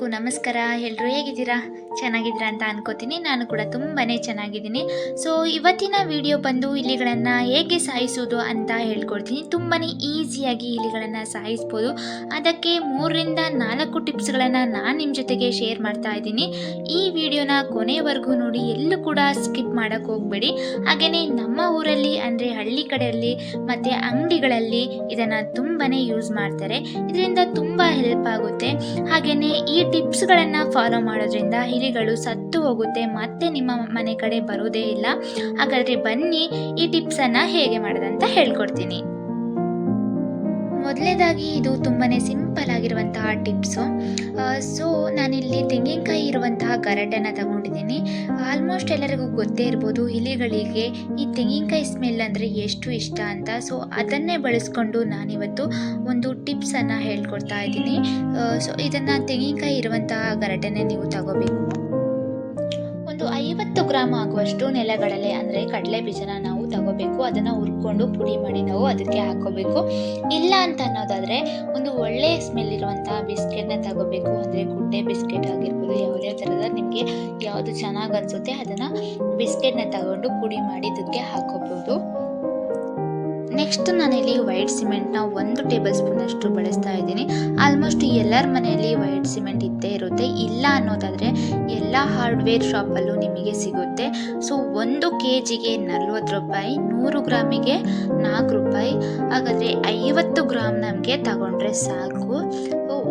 ಎಲ್ಲರಿಗೂ ನಮಸ್ಕಾರ. ಎಲ್ಲರೂ ಹೇಗಿದ್ದೀರಾ? ಚೆನ್ನಾಗಿದ್ದೀರಾ ಅಂತ ಅನ್ಕೋತೀನಿ. ನಾನು ಕೂಡ ತುಂಬಾ ಚೆನ್ನಾಗಿದ್ದೀನಿ. ಸೊ ಇವತ್ತಿನ ವಿಡಿಯೋ ಬಂದು ಇಲಿಗಳನ್ನು ಹೇಗೆ ಸಾಯಿಸೋದು ಅಂತ ಹೇಳ್ಕೊಡ್ತೀನಿ. ತುಂಬಾ ಈಸಿಯಾಗಿ ಇಲಿಗಳನ್ನು ಸಾಯಿಸ್ಬೋದು. ಅದಕ್ಕೆ 3ರಿಂದ 4 ಟಿಪ್ಸ್ಗಳನ್ನು ನಾನು ನಿಮ್ಮ ಜೊತೆಗೆ ಶೇರ್ ಮಾಡ್ತಾ ಇದ್ದೀನಿ. ಈ ವಿಡಿಯೋನ ಕೊನೆವರೆಗೂ ನೋಡಿ, ಎಲ್ಲೂ ಕೂಡ ಸ್ಕಿಪ್ ಮಾಡೋಕ್ಕೆ ಹೋಗಬೇಡಿ. ಹಾಗೆಯೇ ನಮ್ಮ ಊರಲ್ಲಿ ಅಂದರೆ ಹಳ್ಳಿ ಕಡೆಯಲ್ಲಿ ಮತ್ತು ಅಂಗಡಿಗಳಲ್ಲಿ ಇದನ್ನು ತುಂಬಾ ಯೂಸ್ ಮಾಡ್ತಾರೆ. ಇದರಿಂದ ತುಂಬ ಹೆಲ್ಪ್ ಆಗುತ್ತೆ. ಹಾಗೆಯೇ ಈ ಟಿಪ್ಸ್ಗಳನ್ನು ಫಾಲೋ ಮಾಡೋದ್ರಿಂದ ಇಲಿಗಳು ಸತ್ತು ಹೋಗುತ್ತೆ, ಮತ್ತೆ ನಿಮ್ಮ ಮನೆ ಕಡೆ ಬರೋದೇ ಇಲ್ಲ. ಹಾಗಾದರೆ ಬನ್ನಿ ಈ ಟಿಪ್ಸನ್ನು ಹೇಗೆ ಮಾಡೋದಂತ ಹೇಳ್ಕೊಡ್ತೀನಿ. ಮೊದಲನೇದಾಗಿ ಇದು ತುಂಬಾ ಸಿಂಪಲ್ ಆಗಿರುವಂತಹ ಟಿಪ್ಸು. ಸೊ ನಾನಿಲ್ಲಿ ತೆಂಗಿನಕಾಯಿ ಇರುವಂತಹ ಗರಟೆನ ತಗೊಂಡಿದ್ದೀನಿ. ಆಲ್ಮೋಸ್ಟ್ ಎಲ್ಲರಿಗೂ ಗೊತ್ತೇ ಇರ್ಬೋದು ಇಲಿಗಳಿಗೆ ಈ ತೆಂಗಿನಕಾಯಿ ಸ್ಮೆಲ್ ಅಂದರೆ ಎಷ್ಟು ಇಷ್ಟ ಅಂತ. ಸೊ ಅದನ್ನೇ ಬಳಸ್ಕೊಂಡು ನಾನಿವತ್ತು ಒಂದು ಟಿಪ್ಸನ್ನು ಹೇಳ್ಕೊಡ್ತಾ ಇದ್ದೀನಿ. ಸೊ ಇದನ್ನು ತೆಂಗಿನಕಾಯಿ ಇರುವಂತಹ ಗರಟೆನೇ ನೀವು ತಗೋಬೇಕು. ಒಂದು 50 ಗ್ರಾಮ್ ಆಗುವಷ್ಟು ನೆಲಗಡಲೆ ಅಂದರೆ ಕಡಲೆ ಬೀಜನ ನಾವು ತಗೋಬೇಕು. ಅದನ್ನು ಹುರ್ಕೊಂಡು ಪುಡಿ ಮಾಡಿ ನಾವು ಅದಕ್ಕೆ ಹಾಕೋಬೇಕು. ಇಲ್ಲ ಅಂತ ಅನ್ನೋದಾದರೆ ಒಂದು ಒಳ್ಳೆ ಸ್ಮೆಲ್ ಇರುವಂತಹ ಬಿಸ್ಕೆಟ್ನ ತಗೋಬೇಕು. ಅಂದರೆ ಗುಡ್ಡೆ ಬಿಸ್ಕೆಟ್ ಆಗಿರ್ಬೋದು, ಯಾವುದೇ ಥರದ ನಿಮಗೆ ಯಾವುದು ಚೆನ್ನಾಗಿ ಅನಿಸುತ್ತೆ ಅದನ್ನು ಬಿಸ್ಕೆಟ್ನ ತಗೊಂಡು ಪುಡಿ ಮಾಡಿ ಇದಕ್ಕೆ ಹಾಕೋಬೋದು. ನೆಕ್ಸ್ಟ್ ನಾನಿಲ್ಲಿ ವೈಟ್ ಸಿಮೆಂಟ್ನ 1 ಟೇಬಲ್ ಸ್ಪೂನ್ ಅಷ್ಟು ಬಳಸ್ತಾ ಇದ್ದೀನಿ. ಆಲ್ಮೋಸ್ಟ್ ಎಲ್ಲರ ಮನೆಯಲ್ಲಿ ವೈಟ್ ಸಿಮೆಂಟ್ ಇದ್ದೇ ಇರುತ್ತೆ. ಇಲ್ಲ ಅನ್ನೋದಾದರೆ ಎಲ್ಲ ಹಾರ್ಡ್ವೇರ್ ಶಾಪಲ್ಲೂ ನಿಮಗೆ ಸಿಗುತ್ತೆ. ಸೊ 1 kgಗೆ 40 ರೂಪಾಯಿ, 100 ಗ್ರಾಮಿಗೆ 4 ರೂಪಾಯಿ. ಹಾಗಾದರೆ 50 ಗ್ರಾಮ್ ನಮಗೆ ತಗೊಂಡ್ರೆ ಸಾಕು.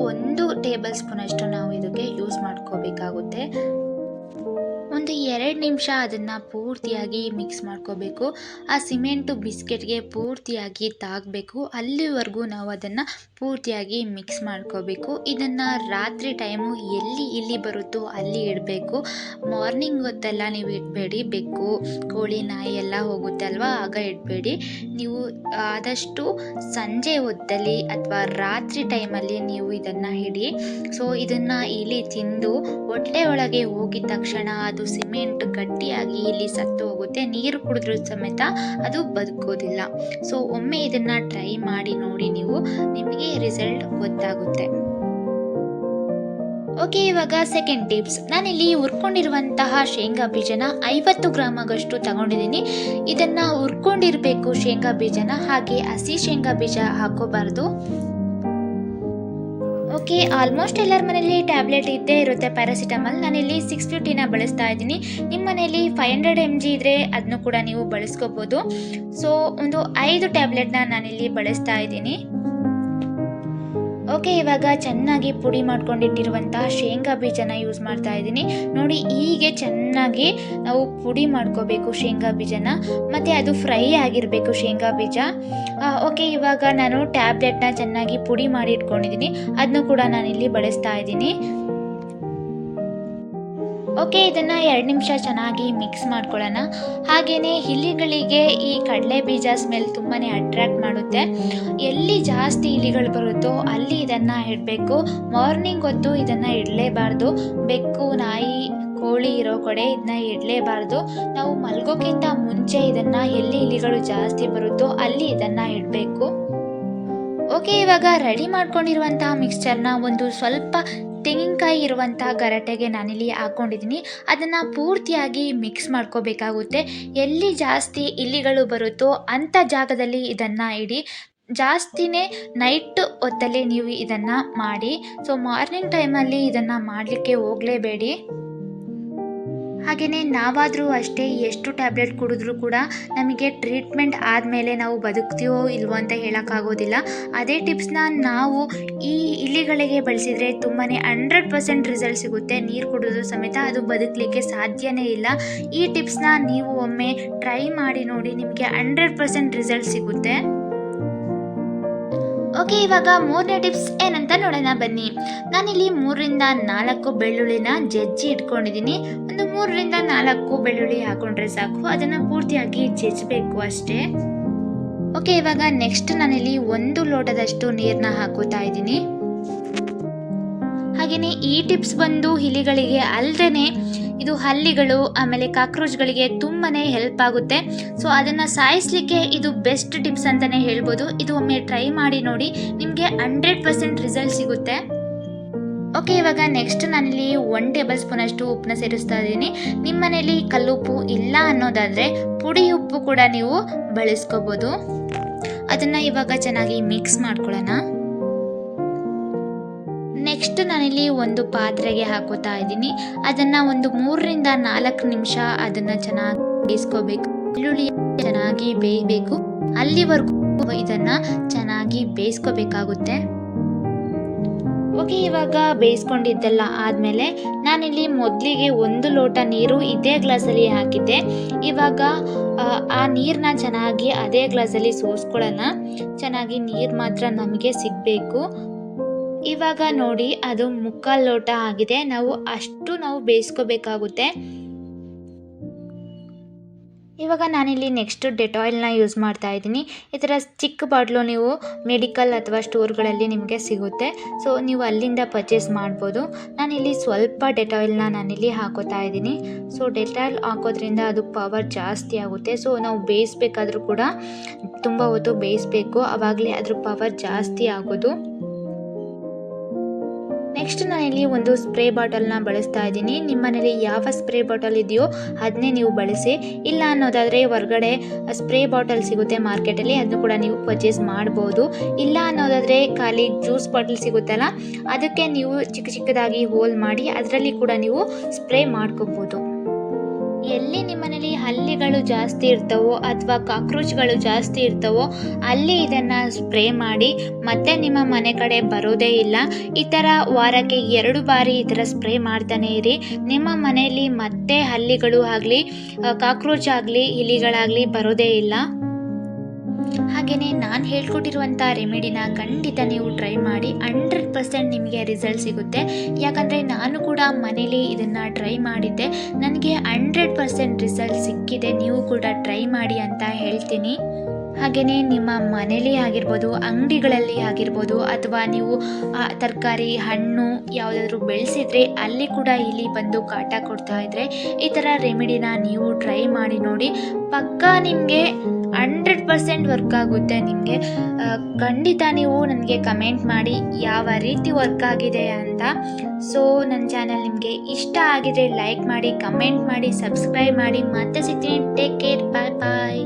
1 ಟೇಬಲ್ ಸ್ಪೂನ್ ಅಷ್ಟು ನಾವು ಇದಕ್ಕೆ ಯೂಸ್ ಮಾಡ್ಕೋಬೇಕಾಗುತ್ತೆ. ಒಂದು 2 ನಿಮಿಷ ಅದನ್ನು ಪೂರ್ತಿಯಾಗಿ ಮಿಕ್ಸ್ ಮಾಡ್ಕೋಬೇಕು. ಆ ಸಿಮೆಂಟು ಬಿಸ್ಕೆಟ್ಗೆ ಪೂರ್ತಿಯಾಗಿ ತಾಗಬೇಕು. ಅಲ್ಲಿವರೆಗೂ ನಾವು ಅದನ್ನು ಪೂರ್ತಿಯಾಗಿ ಮಿಕ್ಸ್ ಮಾಡ್ಕೋಬೇಕು. ಇದನ್ನು ರಾತ್ರಿ ಟೈಮು ಎಲ್ಲಿ ಇಲ್ಲಿ ಬರುತ್ತೋ ಅಲ್ಲಿ ಇಡಬೇಕು. ಮಾರ್ನಿಂಗ್ ಹೊತ್ತೆಲ್ಲ ನೀವು ಇಡಬೇಡಿ. ಬೆಕ್ಕು, ಕೋಳಿ, ನಾಯಿ ಎಲ್ಲ ಹೋಗುತ್ತೆ ಅಲ್ವಾ, ಆಗ ಇಡಬೇಡಿ. ನೀವು ಆದಷ್ಟು ಸಂಜೆ ಹೊತ್ತಲ್ಲಿ ಅಥವಾ ರಾತ್ರಿ ಟೈಮಲ್ಲಿ ನೀವು ಇದನ್ನು ಇಡಿ. ಸೊ ಇದನ್ನು ಇಲಿ ತಿಂದು ಹೊಟ್ಟೆ ಒಳಗೆ ಹೋಗಿದ ತಕ್ಷಣ ಅದು ಸಿಮೆಂಟ್ ಗಟ್ಟಿಯಾಗಿ ಇಲ್ಲಿ ಸತ್ತು ಹೋಗುತ್ತೆ. ನೀರು ಕುಡಿದ್ರೂ ಸಮೇತ ಅದು ಬದುಕೋದಿಲ್ಲ. ಸೊ ಒಮ್ಮೆ ಇದನ್ನ ಟ್ರೈ ಮಾಡಿ ನೋಡಿ, ನಿಮಗೆ ರಿಸಲ್ಟ್ ಗೊತ್ತಾಗುತ್ತೆ. ಓಕೆ, ಇವಾಗ ಸೆಕೆಂಡ್ ಟಿಪ್ಸ್. ನಾನಿಲ್ಲಿ ಹುರ್ಕೊಂಡಿರುವಂತಹ ಶೇಂಗಾ ಬೀಜನ 50 ಗ್ರಾಮ್ ಆಗಷ್ಟು ತಗೊಂಡಿದ್ದೀನಿ. ಇದನ್ನ ಹುರ್ಕೊಂಡಿರಬೇಕು ಶೇಂಗಾ ಬೀಜನ, ಹಾಗೆ ಹಸಿ ಶೇಂಗಾ ಬೀಜ ಹಾಕೋಬಾರ್ದು. ಓಕೆ, ಆಲ್ಮೋಸ್ಟ್ ಎಲ್ಲರ ಮನೇಲಿ ಟ್ಯಾಬ್ಲೆಟ್ ಇದ್ದೇ ಇರುತ್ತೆ ಪ್ಯಾರಾಸಿಟಮಲ್. ನಾನಿಲ್ಲಿ 650ನ ಬಳಸ್ತಾ ಇದ್ದೀನಿ. ನಿಮ್ಮ ಮನೇಲಿ 500 mg ಇದ್ದರೆ ಅದನ್ನು ಕೂಡ ನೀವು ಬಳಸ್ಕೋಬೋದು. ಸೊ ಒಂದು 5 ಟ್ಯಾಬ್ಲೆಟ್ನ ನಾನಿಲ್ಲಿ ಬಳಸ್ತಾ ಇದ್ದೀನಿ. ಓಕೆ, ಇವಾಗ ಚೆನ್ನಾಗಿ ಪುಡಿ ಮಾಡ್ಕೊಂಡಿಟ್ಟಿರುವಂತಹ ಶೇಂಗಾ ಬೀಜನ ಯೂಸ್ ಮಾಡ್ತಾ ಇದ್ದೀನಿ. ನೋಡಿ, ಹೀಗೆ ಚೆನ್ನಾಗಿ ನಾವು ಪುಡಿ ಮಾಡ್ಕೋಬೇಕು ಶೇಂಗಾ ಬೀಜನ, ಮತ್ತು ಅದು ಫ್ರೈ ಆಗಿರಬೇಕು ಶೇಂಗಾ ಬೀಜ. ಓಕೆ, ಇವಾಗ ನಾನು ಟ್ಯಾಬ್ಲೆಟ್ನ ಚೆನ್ನಾಗಿ ಪುಡಿ ಮಾಡಿ ಇಟ್ಕೊಂಡಿದ್ದೀನಿ. ಅದನ್ನು ಕೂಡ ನಾನಿಲ್ಲಿ ಬಳಸ್ತಾ ಇದ್ದೀನಿ. ಓಕೆ, ಇದನ್ನು 2 ನಿಮಿಷ ಚೆನ್ನಾಗಿ ಮಿಕ್ಸ್ ಮಾಡ್ಕೊಳ್ಳೋಣ. ಹಾಗೆಯೇ ಇಲಿಗಳಿಗೆ ಈ ಕಡಲೆ ಬೀಜ ಸ್ಮೆಲ್ ತುಂಬಾ ಅಟ್ರ್ಯಾಕ್ಟ್ ಮಾಡುತ್ತೆ. ಎಲ್ಲಿ ಜಾಸ್ತಿ ಇಲಿಗಳು ಬರುತ್ತೋ ಅಲ್ಲಿ ಇದನ್ನು ಇಡಬೇಕು. ಮಾರ್ನಿಂಗ್ ಹೊತ್ತು ಇದನ್ನು ಇಡಲೇಬಾರ್ದು. ಬೆಕ್ಕು, ನಾಯಿ, ಕೋಳಿ ಇರೋ ಕಡೆ ಇದನ್ನ ಇಡಲೇಬಾರ್ದು. ನಾವು ಮಲ್ಗೋಕ್ಕಿಂತ ಮುಂಚೆ ಇದನ್ನು ಎಲ್ಲಿ ಇಲಿಗಳು ಜಾಸ್ತಿ ಬರುತ್ತೋ ಅಲ್ಲಿ ಇದನ್ನು ಇಡಬೇಕು. ಓಕೆ, ಇವಾಗ ರೆಡಿ ಮಾಡ್ಕೊಂಡಿರುವಂತಹ ಮಿಕ್ಸ್ಚರ್ನ ಒಂದು ಸ್ವಲ್ಪ ತೆಂಗಿನಕಾಯಿ ಇರುವಂತಹ ಗರಟೆಗೆ ನಾನಿಲ್ಲಿ ಹಾಕ್ಕೊಂಡಿದ್ದೀನಿ. ಅದನ್ನು ಪೂರ್ತಿಯಾಗಿ ಮಿಕ್ಸ್ ಮಾಡ್ಕೋಬೇಕಾಗುತ್ತೆ. ಎಲ್ಲಿ ಜಾಸ್ತಿ ಇಲಿಗಳು ಬರುತ್ತೋ ಅಂಥ ಜಾಗದಲ್ಲಿ ಇದನ್ನು ಇಡಿ. ಜಾಸ್ತಿನೇ ನೈಟ್ ಹೊತ್ತಲ್ಲಿ ನೀವು ಇದನ್ನು ಮಾಡಿ. ಸೊ ಮಾರ್ನಿಂಗ್ ಟೈಮಲ್ಲಿ ಇದನ್ನು ಮಾಡಲಿಕ್ಕೆ ಹೋಗಲೇಬೇಡಿ. ಹಾಗೆಯೇ ನಾವಾದರೂ ಅಷ್ಟೇ, ಎಷ್ಟು ಟ್ಯಾಬ್ಲೆಟ್ ಕುಡಿದ್ರೂ ಕೂಡ ನಮಗೆ ಟ್ರೀಟ್ಮೆಂಟ್ ಆದಮೇಲೆ ನಾವು ಬದುಕ್ತೀವೋ ಇಲ್ವೋ ಅಂತ ಹೇಳೋಕ್ಕಾಗೋದಿಲ್ಲ. ಅದೇ ಟಿಪ್ಸ್ನ ನಾವು ಈ ಇಲಿಗಳಿಗೆ ಬಳಸಿದರೆ ತುಂಬಾ 100% ರಿಸಲ್ಟ್ ಸಿಗುತ್ತೆ. ನೀರು ಕುಡಿದ್ರೂ ಸಮೇತ ಅದು ಬದುಕಲಿಕ್ಕೆ ಸಾಧ್ಯನೇ ಇಲ್ಲ. ಈ ಟಿಪ್ಸ್ನ ನೀವು ಒಮ್ಮೆ ಟ್ರೈ ಮಾಡಿ ನೋಡಿ, ನಿಮಗೆ 100% ರಿಸಲ್ಟ್ ಸಿಗುತ್ತೆ. ಓಕೆ, ಇವಾಗ 3ನೇ ಟಿಪ್ಸ್ ಏನಂತ ನೋಡೋಣ ಬನ್ನಿ. ನಾನಿಲ್ಲಿ 3ರಿಂದ 4 ಬೆಳ್ಳುಳ್ಳಿನ ಜಜ್ಜಿ ಇಟ್ಕೊಂಡಿದ್ದೀನಿ. ಒಂದು 3ರಿಂದ 4 ಬೆಳ್ಳುಳ್ಳಿ ಹಾಕೊಂಡ್ರೆ ಸಾಕು. ಅದನ್ನು ಪೂರ್ತಿಯಾಗಿ ಜಜ್ಜಬೇಕು ಅಷ್ಟೇ. ಓಕೆ, ಇವಾಗ ನೆಕ್ಸ್ಟ್ ನಾನಿಲ್ಲಿ 1 ಲೋಟದಷ್ಟು ನೀರನ್ನ ಹಾಕೋತಾ ಇದ್ದೀನಿ. ಹಾಗೆಯೇ ಈ ಟಿಪ್ಸ್ ಬಂದು ಇಲಿಗಳಿಗೆ ಅಲ್ಲದೆ ಇದು ಹಲ್ಲಿಗಳು ಆಮೇಲೆ ಕಾಕ್ರೋಚ್ಗಳಿಗೆ ತುಂಬಾ ಹೆಲ್ಪ್ ಆಗುತ್ತೆ. ಸೊ ಅದನ್ನು ಸಾಯಿಸಲಿಕ್ಕೆ ಇದು ಬೆಸ್ಟ್ ಟಿಪ್ಸ್ ಅಂತಲೇ ಹೇಳ್ಬೋದು. ಇದು ಒಮ್ಮೆ ಟ್ರೈ ಮಾಡಿ ನೋಡಿ, ನಿಮಗೆ 100% ರಿಸಲ್ಟ್ ಸಿಗುತ್ತೆ. ಓಕೆ, ಇವಾಗ ನೆಕ್ಸ್ಟ್ ನಾನಿಲ್ಲಿ 1 ಟೇಬಲ್ ಸ್ಪೂನಷ್ಟು ಉಪ್ಪನ್ನ ಸೇರಿಸ್ತಾ ಇದ್ದೀನಿ. ನಿಮ್ಮ ಮನೇಲಿ ಕಲ್ಲುಪ್ಪು ಇಲ್ಲ ಅನ್ನೋದಾದರೆ ಪುಡಿ ಉಪ್ಪು ಕೂಡ ನೀವು ಬಳಸ್ಕೋಬೋದು. ಅದನ್ನು ಇವಾಗ ಚೆನ್ನಾಗಿ ಮಿಕ್ಸ್ ಮಾಡ್ಕೊಳ್ಳೋಣ. ನೆಕ್ಸ್ಟ್ ನಾನಿಲ್ಲಿ ಒಂದು ಪಾತ್ರೆಗೆ ಹಾಕೋತಾ ಇದ್ದೀನಿ. ಅದನ್ನು ಒಂದು 3ರಿಂದ 4 ನಿಮಿಷ ಅದನ್ನು ಚೆನ್ನಾಗಿ ಬೇಯಿಸ್ಕೋಬೇಕು. ಬೆಳ್ಳುಳ್ಳಿ ಚೆನ್ನಾಗಿ ಬೇಯಬೇಕು, ಅಲ್ಲಿವರೆಗೂ ಇದನ್ನು ಚೆನ್ನಾಗಿ ಬೇಯಿಸ್ಕೋಬೇಕಾಗುತ್ತೆ. ಓಕೆ, ಇವಾಗ ಬೇಯಿಸ್ಕೊಂಡಿದ್ದೆಲ್ಲ ಆದಮೇಲೆ ನಾನಿಲ್ಲಿ ಮೊದಲಿಗೆ 1 ಲೋಟ ನೀರು ಇದೇ ಗ್ಲಾಸಲ್ಲಿ ಹಾಕಿದ್ದೆ. ಇವಾಗ ಆ ನೀರನ್ನ ಚೆನ್ನಾಗಿ ಅದೇ ಗ್ಲಾಸಲ್ಲಿ ಸೋಸ್ಕೊಳ್ಳೋಣ. ಚೆನ್ನಾಗಿ ನೀರು ಮಾತ್ರ ನಮಗೆ ಸಿಗಬೇಕು. ಇವಾಗ ನೋಡಿ, ಅದು 3/4 ಲೋಟ ಆಗಿದೆ. ನಾವು ಬೇಯಿಸ್ಕೋಬೇಕಾಗುತ್ತೆ. ಇವಾಗ ನಾನಿಲ್ಲಿ ನೆಕ್ಸ್ಟ್ ಡೆಟಾಯಿಲ್ನ ಯೂಸ್ ಮಾಡ್ತಾ ಇದ್ದೀನಿ. ಈ ಥರ ಚಿಕ್ಕ ಬಾಟ್ಲು ನೀವು ಮೆಡಿಕಲ್ ಅಥವಾ ಸ್ಟೋರ್ಗಳಲ್ಲಿ ನಿಮಗೆ ಸಿಗುತ್ತೆ. ಸೊ ನೀವು ಅಲ್ಲಿಂದ ಪರ್ಚೇಸ್ ಮಾಡ್ಬೋದು. ನಾನಿಲ್ಲಿ ಸ್ವಲ್ಪ ಡೆಟಾಯಿಲ್ನ ನಾನಿಲ್ಲಿ ಹಾಕೋತಾ ಇದ್ದೀನಿ. ಸೊ ಡೆಟಾಯಿಲ್ ಹಾಕೋದ್ರಿಂದ ಅದು ಪವರ್ ಜಾಸ್ತಿ ಆಗುತ್ತೆ. ಸೊ ನಾವು ಬೇಯಿಸ್ಬೇಕಾದ್ರೂ ಕೂಡ ತುಂಬ ಹೊತ್ತು ಬೇಯಿಸ್ಬೇಕು, ಆವಾಗಲೇ ಅದ್ರ ಪವರ್ ಜಾಸ್ತಿ ಆಗೋದು. ನೆಕ್ಸ್ಟ್ ನಾನಿಲ್ಲಿ ಒಂದು ಸ್ಪ್ರೇ ಬಾಟಲ್ನ ಬಳಸ್ತಾ ಇದ್ದೀನಿ. ನಿಮ್ಮ ಮನೇಲಿ ಯಾವ ಸ್ಪ್ರೇ ಬಾಟಲ್ ಇದೆಯೋ ಅದನ್ನೇ ನೀವು ಬಳಸಿ. ಇಲ್ಲ ಅನ್ನೋದಾದರೆ ಹೊರಗಡೆ ಸ್ಪ್ರೇ ಬಾಟಲ್ ಸಿಗುತ್ತೆ ಮಾರ್ಕೆಟಲ್ಲಿ, ಅದನ್ನು ಕೂಡ ನೀವು ಪರ್ಚೇಸ್ ಮಾಡ್ಬೋದು. ಇಲ್ಲ ಅನ್ನೋದಾದರೆ ಖಾಲಿ ಜ್ಯೂಸ್ ಬಾಟಲ್ ಸಿಗುತ್ತಲ್ಲ, ಅದಕ್ಕೆ ನೀವು ಚಿಕ್ಕದಾಗಿ ಹೋಲ್ ಮಾಡಿ ಅದರಲ್ಲಿ ಕೂಡ ನೀವು ಸ್ಪ್ರೇ ಮಾಡ್ಕೋಬೋದು. ಎಲ್ಲಿ ನಿಮ್ಮ ಮನೇಲಿ ಹಲ್ಲಿಗಳು ಜಾಸ್ತಿ ಇರ್ತವೋ ಅಥವಾ ಕಾಕ್ರೋಚ್ಗಳು ಜಾಸ್ತಿ ಇರ್ತವೋ ಅಲ್ಲಿ ಇದನ್ನು ಸ್ಪ್ರೇ ಮಾಡಿ ಮತ್ತೆ ನಿಮ್ಮ ಮನೆ ಕಡೆ ಬರೋದೇ ಇಲ್ಲ. ಈ ಥರ ವಾರಕ್ಕೆ 2 ಬಾರಿ ಈ ಥರ ಸ್ಪ್ರೇ ಮಾಡ್ತಾನೆ ಇರಿ. ನಿಮ್ಮ ಮನೆಯಲ್ಲಿ ಮತ್ತೆ ಹಲ್ಲಿಗಳು ಆಗಲಿ ಕಾಕ್ರೋಚ್ ಆಗಲಿ ಇಲಿಗಳಾಗಲಿ ಬರೋದೇ ಇಲ್ಲ. ಹಾಗೆಯೇ ನಾನು ಹೇಳ್ಕೊಟ್ಟಿರುವಂಥ ರೆಮಿಡಿನ ಖಂಡಿತ ನೀವು ಟ್ರೈ ಮಾಡಿ. 100% ನಿಮಗೆ ರಿಸಲ್ಟ್ ಸಿಗುತ್ತೆ. ಯಾಕಂದರೆ ನಾನು ಕೂಡ ಮನೇಲಿ ಇದನ್ನು ಟ್ರೈ ಮಾಡಿದ್ದೆ, ನನಗೆ 100% ರಿಸಲ್ಟ್ ಸಿಕ್ಕಿದೆ. ನೀವು ಕೂಡ ಟ್ರೈ ಮಾಡಿ ಅಂತ ಹೇಳ್ತೀನಿ. ಹಾಗೆಯೇ ನಿಮ್ಮ ಮನೇಲಿ ಆಗಿರ್ಬೋದು, ಅಂಗಡಿಗಳಲ್ಲಿ ಆಗಿರ್ಬೋದು, ಅಥವಾ ನೀವು ತರಕಾರಿ ಹಣ್ಣು ಯಾವುದಾದ್ರೂ ಬೆಳೆಸಿದ್ರೆ ಅಲ್ಲಿ ಕೂಡ ಇಲಿ ಬಂದು ಕಾಟ ಕೊಡ್ತಾ ಇದ್ದರೆ ಈ ಥರ ರೆಮಿಡಿನ ನೀವು ಟ್ರೈ ಮಾಡಿ ನೋಡಿ. ಪಕ್ಕಾ ನಿಮಗೆ 100% ವರ್ಕ್ ಆಗುತ್ತೆ. ನಿಮಗೆ ಖಂಡಿತ ನೀವು ನನಗೆ ಕಮೆಂಟ್ ಮಾಡಿ ಯಾವ ರೀತಿ ವರ್ಕ್ ಆಗಿದೆ ಅಂತ. ಸೊ ನನ್ನ ಚಾನಲ್ ನಿಮಗೆ ಇಷ್ಟ ಆಗಿದ್ರೆ ಲೈಕ್ ಮಾಡಿ, ಕಮೆಂಟ್ ಮಾಡಿ, ಸಬ್ಸ್ಕ್ರೈಬ್ ಮಾಡಿ. ಮತ್ತೆ ಸಿಗ್ತೀನಿ. ಟೇಕ್ ಕೇರ್, ಬಾಯ್ ಬಾಯ್.